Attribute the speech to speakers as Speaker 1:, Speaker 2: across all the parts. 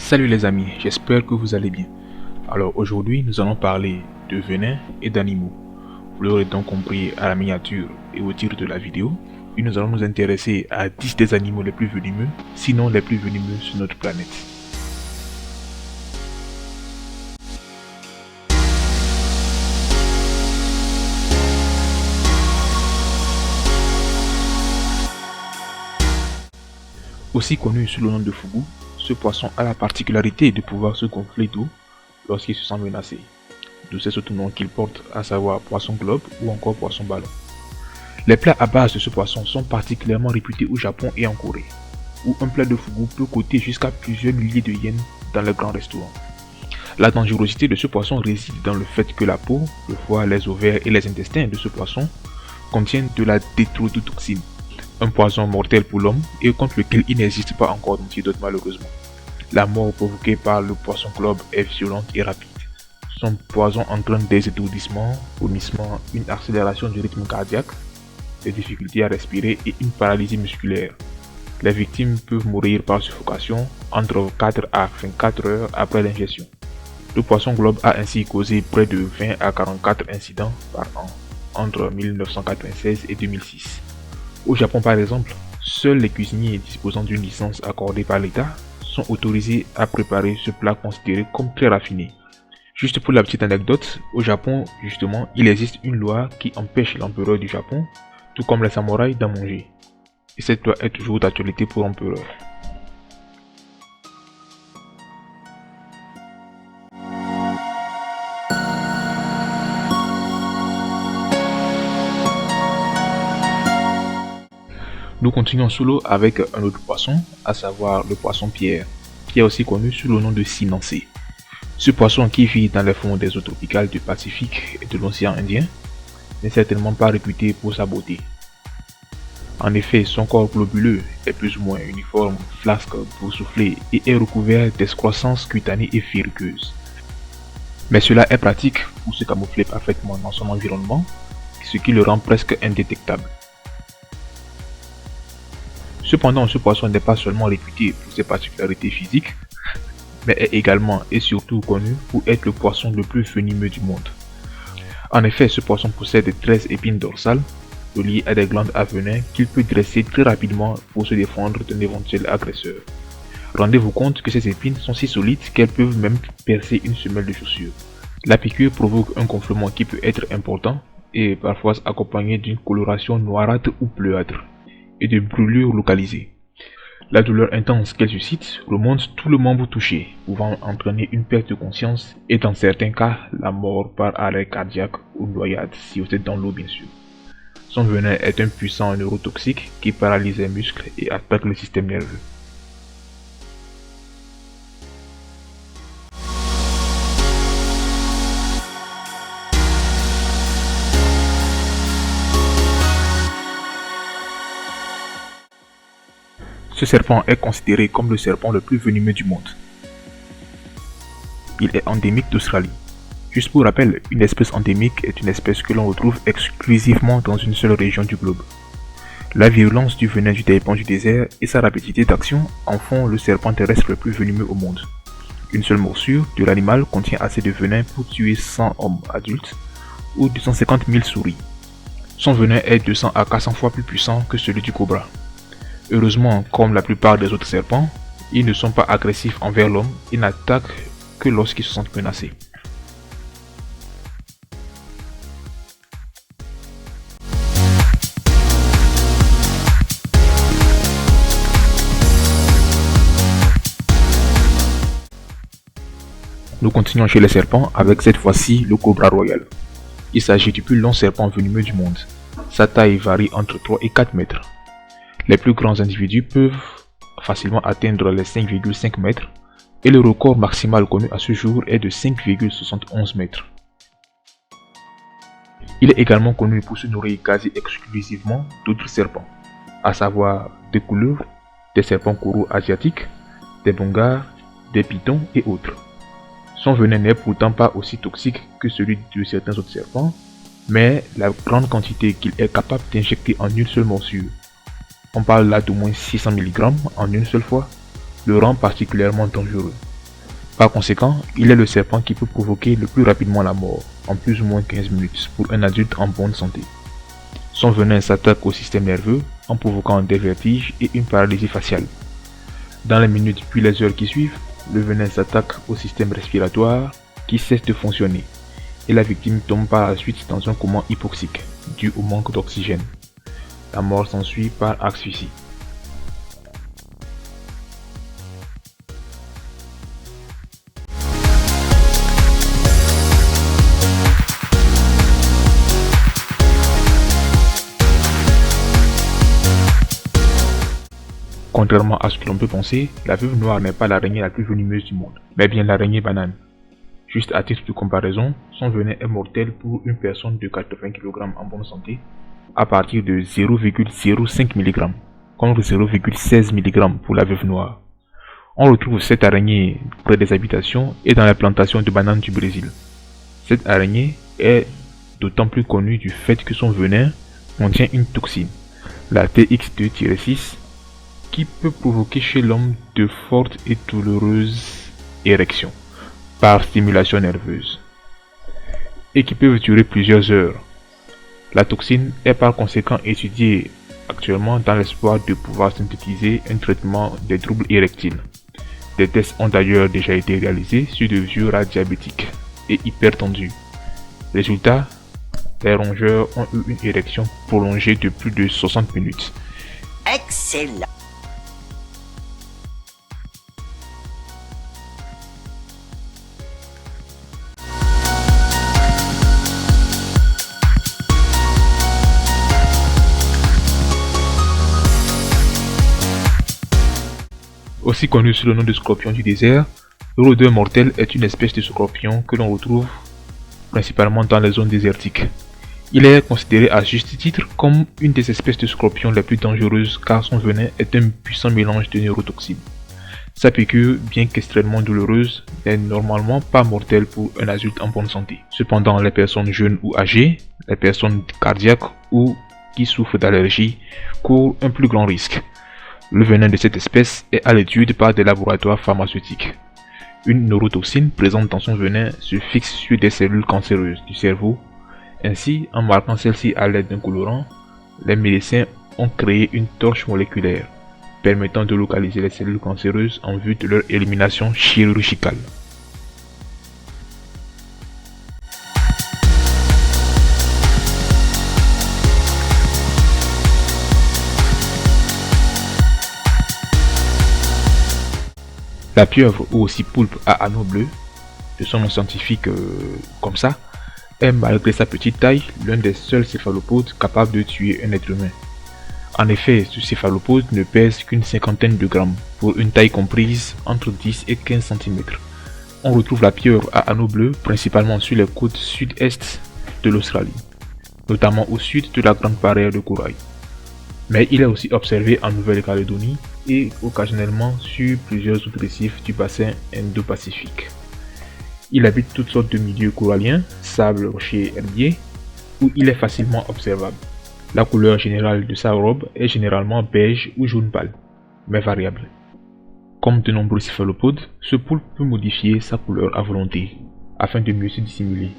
Speaker 1: Salut les amis, j'espère que vous allez bien. Alors aujourd'hui nous allons parler de venin et d'animaux. Vous l'aurez donc compris à la miniature et au titre de la vidéo, et nous allons nous intéresser à 10 des animaux les plus venimeux, sinon les plus venimeux sur notre planète. Aussi connu sous le nom de fougou, ce poisson a la particularité de pouvoir se gonfler d'eau lorsqu'il se sent menacé. D'où c'est ce nom qu'il porte, à savoir poisson globe ou encore poisson ballon. Les plats à base de ce poisson sont particulièrement réputés au Japon et en Corée, où un plat de fougou peut coûter jusqu'à plusieurs milliers de yens dans les grands restaurants. La dangerosité de ce poisson réside dans le fait que la peau, le foie, les ovaires et les intestins de ce poisson contiennent de la tétrodotoxine, un poison mortel pour l'homme et contre lequel il n'existe pas encore d'antidote malheureusement. La mort provoquée par le poisson globe est violente et rapide. Son poison entraîne des étourdissements, vomissements, une accélération du rythme cardiaque, des difficultés à respirer et une paralysie musculaire. Les victimes peuvent mourir par suffocation entre 4 à 24 heures après l'ingestion. Le poisson globe a ainsi causé près de 20 à 44 incidents par an entre 1996 et 2006. Au Japon par exemple, seuls les cuisiniers disposant d'une licence accordée par l'État sont autorisés à préparer ce plat considéré comme très raffiné. Juste pour la petite anecdote, au Japon justement, il existe une loi qui empêche l'empereur du Japon, tout comme les samouraïs, d'en manger. Et cette loi est toujours d'actualité pour l'empereur. Nous continuons sous l'eau avec un autre poisson, à savoir le poisson pierre, qui est aussi connu sous le nom de cinancé. Ce poisson qui vit dans les fonds des eaux tropicales du Pacifique et de l'océan Indien n'est certainement pas réputé pour sa beauté. En effet, son corps globuleux est plus ou moins uniforme, flasque pour souffler et est recouvert d'excroissances cutanées et verruqueuses. Mais cela est pratique pour se camoufler parfaitement dans son environnement, ce qui le rend presque indétectable. Cependant, ce poisson n'est pas seulement réputé pour ses particularités physiques, mais est également et surtout connu pour être le poisson le plus venimeux du monde. En effet, ce poisson possède 13 épines dorsales, reliées à des glandes à venin qu'il peut dresser très rapidement pour se défendre d'un éventuel agresseur. Rendez-vous compte que ces épines sont si solides qu'elles peuvent même percer une semelle de chaussure. La piqûre provoque un gonflement qui peut être important et parfois accompagné d'une coloration noirâtre ou bleuâtre et de brûlures localisées. La douleur intense qu'elle suscite remonte tout le membre touché, pouvant entraîner une perte de conscience et dans certains cas, la mort par arrêt cardiaque ou noyade si vous êtes dans l'eau bien sûr. Son venin est un puissant neurotoxique qui paralyse les muscles et attaque le système nerveux. Ce serpent est considéré comme le serpent le plus venimeux du monde. Il est endémique d'Australie. Juste pour rappel, une espèce endémique est une espèce que l'on retrouve exclusivement dans une seule région du globe. La virulence du venin du taipan du désert et sa rapidité d'action en font le serpent terrestre le plus venimeux au monde. Une seule morsure de l'animal contient assez de venin pour tuer 100 hommes adultes ou 250 000 souris. Son venin est 200 à 400 fois plus puissant que celui du cobra. Heureusement, comme la plupart des autres serpents, ils ne sont pas agressifs envers l'homme et n'attaquent que lorsqu'ils se sentent menacés. Nous continuons chez les serpents avec cette fois-ci le cobra royal. Il s'agit du plus long serpent venimeux du monde. Sa taille varie entre 3 et 4 mètres. Les plus grands individus peuvent facilement atteindre les 5,5 mètres et le record maximal connu à ce jour est de 5,71 mètres. Il est également connu pour se nourrir quasi exclusivement d'autres serpents, à savoir des couleuvres, des serpents coraux asiatiques, des bongars, des pythons et autres. Son venin n'est pourtant pas aussi toxique que celui de certains autres serpents, mais la grande quantité qu'il est capable d'injecter en une seule morsure, on parle là d'au moins 600 mg en une seule fois, le rend particulièrement dangereux. Par conséquent, il est le serpent qui peut provoquer le plus rapidement la mort, en plus ou moins 15 minutes, pour un adulte en bonne santé. Son venin s'attaque au système nerveux en provoquant des vertiges et une paralysie faciale. Dans les minutes puis les heures qui suivent, le venin s'attaque au système respiratoire qui cesse de fonctionner et la victime tombe par la suite dans un coma hypoxique dû au manque d'oxygène. La mort s'ensuit par asphyxie. Contrairement à ce que l'on peut penser, la veuve noire n'est pas l'araignée la plus venimeuse du monde, mais bien l'araignée banane. Juste à titre de comparaison, son venin est mortel pour une personne de 80 kg en bonne santé à partir de 0,05 mg, contre 0,16 mg pour la veuve noire. On retrouve cette araignée près des habitations et dans les plantations de bananes du Brésil. Cette araignée est d'autant plus connue du fait que son venin contient une toxine, la TX2-6, qui peut provoquer chez l'homme de fortes et douloureuses érections par stimulation nerveuse et qui peuvent durer plusieurs heures. La toxine est par conséquent étudiée actuellement dans l'espoir de pouvoir synthétiser un traitement des troubles érectiles. Des tests ont d'ailleurs déjà été réalisés sur de vieux rats diabétiques et hypertendus. Résultat, les rongeurs ont eu une érection prolongée de plus de 60 minutes.
Speaker 2: Excellent!
Speaker 1: Aussi connu sous le nom de scorpion du désert, le rôdeur mortel est une espèce de scorpion que l'on retrouve principalement dans les zones désertiques. Il est considéré à juste titre comme une des espèces de scorpions les plus dangereuses car son venin est un puissant mélange de neurotoxines. Sa piqûre, bien qu'extrêmement douloureuse, n'est normalement pas mortelle pour un adulte en bonne santé. Cependant, les personnes jeunes ou âgées, les personnes cardiaques ou qui souffrent d'allergies courent un plus grand risque. Le venin de cette espèce est à l'étude par des laboratoires pharmaceutiques. Une neurotoxine présente dans son venin se fixe sur des cellules cancéreuses du cerveau. Ainsi, en marquant celle-ci à l'aide d'un colorant, les médecins ont créé une torche moléculaire permettant de localiser les cellules cancéreuses en vue de leur élimination chirurgicale. La pieuvre ou aussi poulpe à anneau bleu, de son nom scientifique comme ça, est malgré sa petite taille l'un des seuls céphalopodes capables de tuer un être humain. En effet, ce céphalopode ne pèse qu'une cinquantaine de grammes pour une taille comprise entre 10 et 15 cm. On retrouve la pieuvre à anneau bleu principalement sur les côtes sud-est de l'Australie, notamment au sud de la grande barrière de corail. Mais il est aussi observé en Nouvelle-Calédonie et occasionnellement sur plusieurs autres récifs du bassin Indo-Pacifique. Il habite toutes sortes de milieux coralliens, sable, rochers, herbiers, où il est facilement observable. La couleur générale de sa robe est généralement beige ou jaune pâle, mais variable. Comme de nombreux céphalopodes, ce poulpe peut modifier sa couleur à volonté, afin de mieux se dissimuler.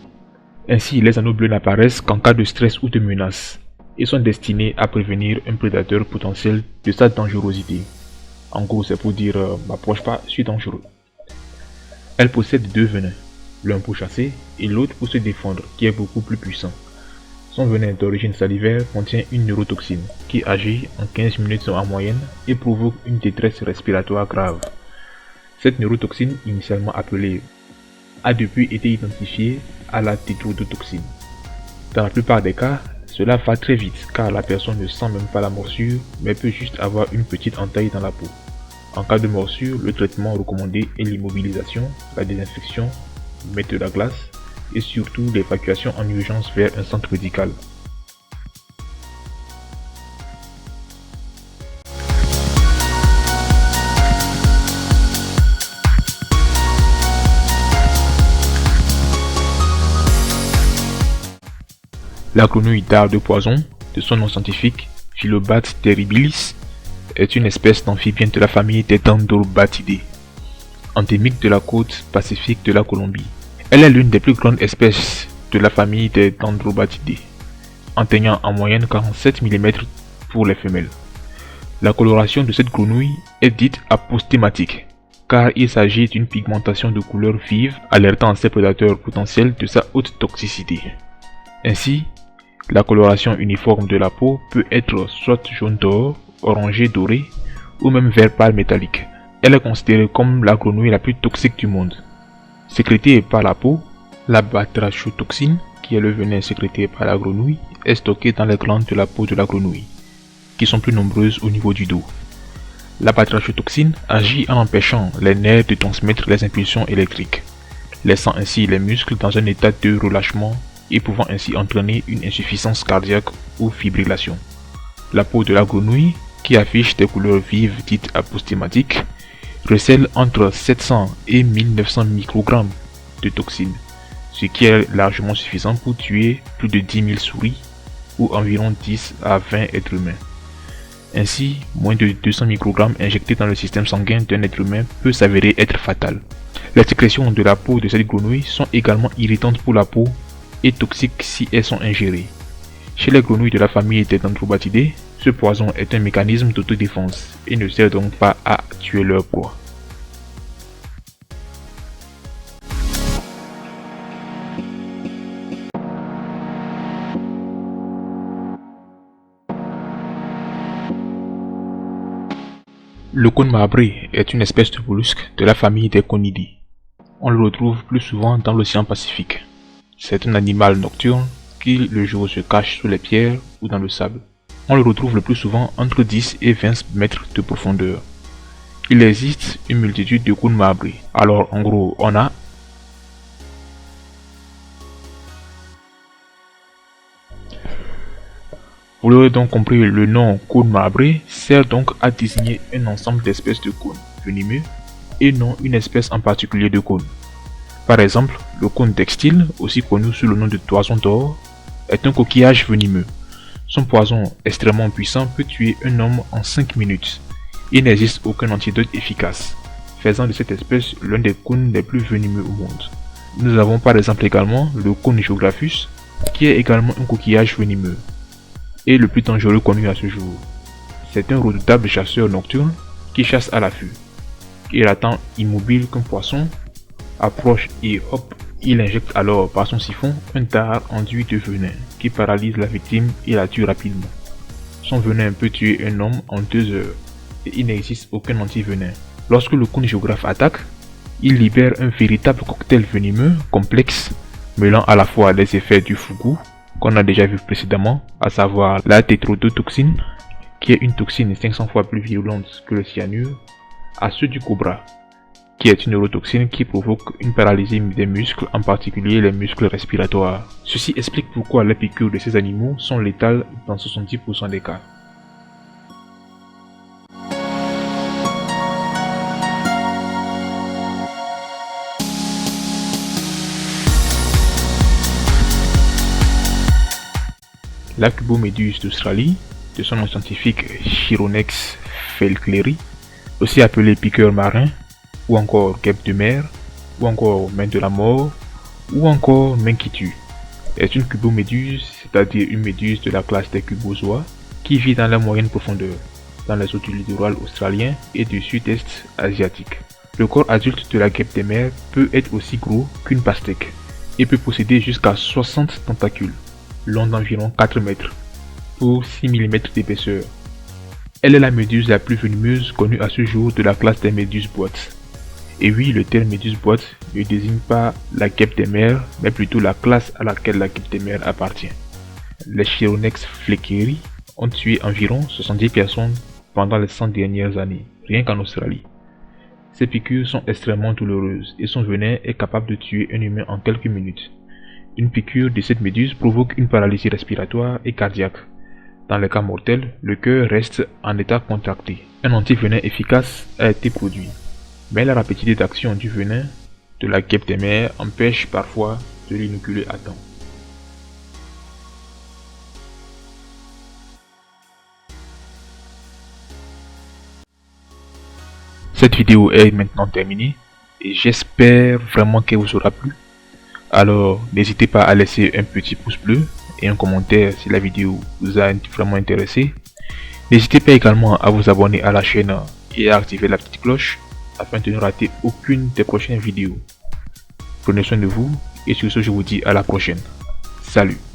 Speaker 1: Ainsi, les anneaux bleus n'apparaissent qu'en cas de stress ou de menace, et sont destinés à prévenir un prédateur potentiel de sa dangerosité. En gros, c'est pour dire m'approche pas, je suis dangereux. Elle possède deux venins, l'un pour chasser et l'autre pour se défendre, qui est beaucoup plus puissant. Son venin d'origine salivaire contient une neurotoxine qui agit en 15 minutes en moyenne et provoque une détresse respiratoire grave. Cette neurotoxine, initialement appelée, a depuis été identifiée à la tétrodotoxine. Dans la plupart des cas, cela va très vite car la personne ne sent même pas la morsure mais peut juste avoir une petite entaille dans la peau. En cas de morsure, le traitement recommandé est l'immobilisation, la désinfection, mettre de la glace et surtout l'évacuation en urgence vers un centre médical. La grenouille dard de poison, de son nom scientifique Phyllobates terribilis, est une espèce d'amphibien de la famille des Dendrobatidae. endémique de la côte pacifique de la Colombie. Elle est l'une des plus grandes espèces de la famille des Dendrobatidae, atteignant en moyenne 47 mm pour les femelles. La coloration de cette grenouille est dite apostématique, car il s'agit d'une pigmentation de couleur vive alertant ses prédateurs potentiels de sa haute toxicité. Ainsi, la coloration uniforme de la peau peut être soit jaune d'or, orangé doré ou même vert pâle métallique. Elle est considérée comme la grenouille la plus toxique du monde. Sécrétée par la peau, la batrachotoxine, qui est le venin sécrété par la grenouille, est stockée dans les glandes de la peau de la grenouille, qui sont plus nombreuses au niveau du dos. La batrachotoxine agit en empêchant les nerfs de transmettre les impulsions électriques, laissant ainsi les muscles dans un état de relâchement et pouvant ainsi entraîner une insuffisance cardiaque ou fibrillation. La peau de la grenouille, qui affiche des couleurs vives dites apostématiques, recèle entre 700 et 1900 microgrammes de toxines, ce qui est largement suffisant pour tuer plus de 10 000 souris ou environ 10 à 20 êtres humains. Ainsi, moins de 200 microgrammes injectés dans le système sanguin d'un être humain peut s'avérer être fatal. Les sécrétions de la peau de cette grenouille sont également irritantes pour la peau et toxiques si elles sont ingérées. Chez les grenouilles de la famille des Dendrobatidae, ce poison est un mécanisme d'autodéfense et ne sert donc pas à tuer leur proie. Le cône marbré est une espèce de mollusque de la famille des Conidae. On le retrouve plus souvent dans l'océan Pacifique. C'est un animal nocturne qui le jour se cache sous les pierres ou dans le sable. On le retrouve le plus souvent entre 10 et 20 mètres de profondeur. Il existe une multitude de cônes marbrés. Alors en gros, on a Vous l'aurez donc compris, le nom cône marbré sert donc à désigner un ensemble d'espèces de cônes venimeux et non une espèce en particulier de cône. Par exemple, le cône textile, aussi connu sous le nom de toison d'or, est un coquillage venimeux. Son poison extrêmement puissant peut tuer un homme en 5 minutes. Il n'existe aucun antidote efficace, faisant de cette espèce l'un des cônes les plus venimeux au monde. Nous avons par exemple également le cône Geographus, qui est également un coquillage venimeux, et le plus dangereux connu à ce jour. C'est un redoutable chasseur nocturne qui chasse à l'affût. Il attend immobile qu'un poisson approche et hop, il injecte alors par son siphon un dard enduit de venin qui paralyse la victime et la tue rapidement. Son venin peut tuer un homme en 2 heures et il n'existe aucun antivenin. Lorsque le cône géographe attaque, il libère un véritable cocktail venimeux complexe mêlant à la fois les effets du fougou qu'on a déjà vu précédemment, à savoir la tétrodotoxine, qui est une toxine 500 fois plus violente que le cyanure, à ceux du cobra, qui est une neurotoxine qui provoque une paralysie des muscles, en particulier les muscles respiratoires. Ceci explique pourquoi les piqûres de ces animaux sont létales dans 70% des cas. La cuboméduse d'Australie, de son nom scientifique Chironex felkleri, aussi appelée piqueur marin, ou encore guêpe de mer, ou encore main de la mort, ou encore main qui tue, est une cuboméduse, c'est-à-dire une méduse de la classe des cubozoa, qui vit dans la moyenne profondeur, dans les eaux du littoral australien et du sud-est asiatique. Le corps adulte de la guêpe de mer peut être aussi gros qu'une pastèque, et peut posséder jusqu'à 60 tentacules, long d'environ 4 mètres, pour 6 mm d'épaisseur. Elle est la méduse la plus venimeuse connue à ce jour de la classe des méduses boîtes. Et oui, le terme méduse boîte ne désigne pas la guêpe des mers, mais plutôt la classe à laquelle la guêpe des mers appartient. Les Chironex felkleri ont tué environ 70 personnes pendant les 100 dernières années, rien qu'en Australie. Ces piqûres sont extrêmement douloureuses et son venin est capable de tuer un humain en quelques minutes. Une piqûre de cette méduse provoque une paralysie respiratoire et cardiaque. Dans les cas mortels, le cœur reste en état contracté. Un antivenin efficace a été produit, mais la rapidité d'action du venin de la guêpe des mers empêche parfois de l'inoculer à temps. Cette vidéo est maintenant terminée. et j'espère vraiment qu'elle vous aura plu. Alors n'hésitez pas à laisser un petit pouce bleu et un commentaire si la vidéo vous a vraiment intéressé. N'hésitez pas également à vous abonner à la chaîne et à activer la petite cloche afin de ne rater aucune des prochaines vidéos. Prenez soin de vous et sur ce je vous dis à la prochaine. Salut!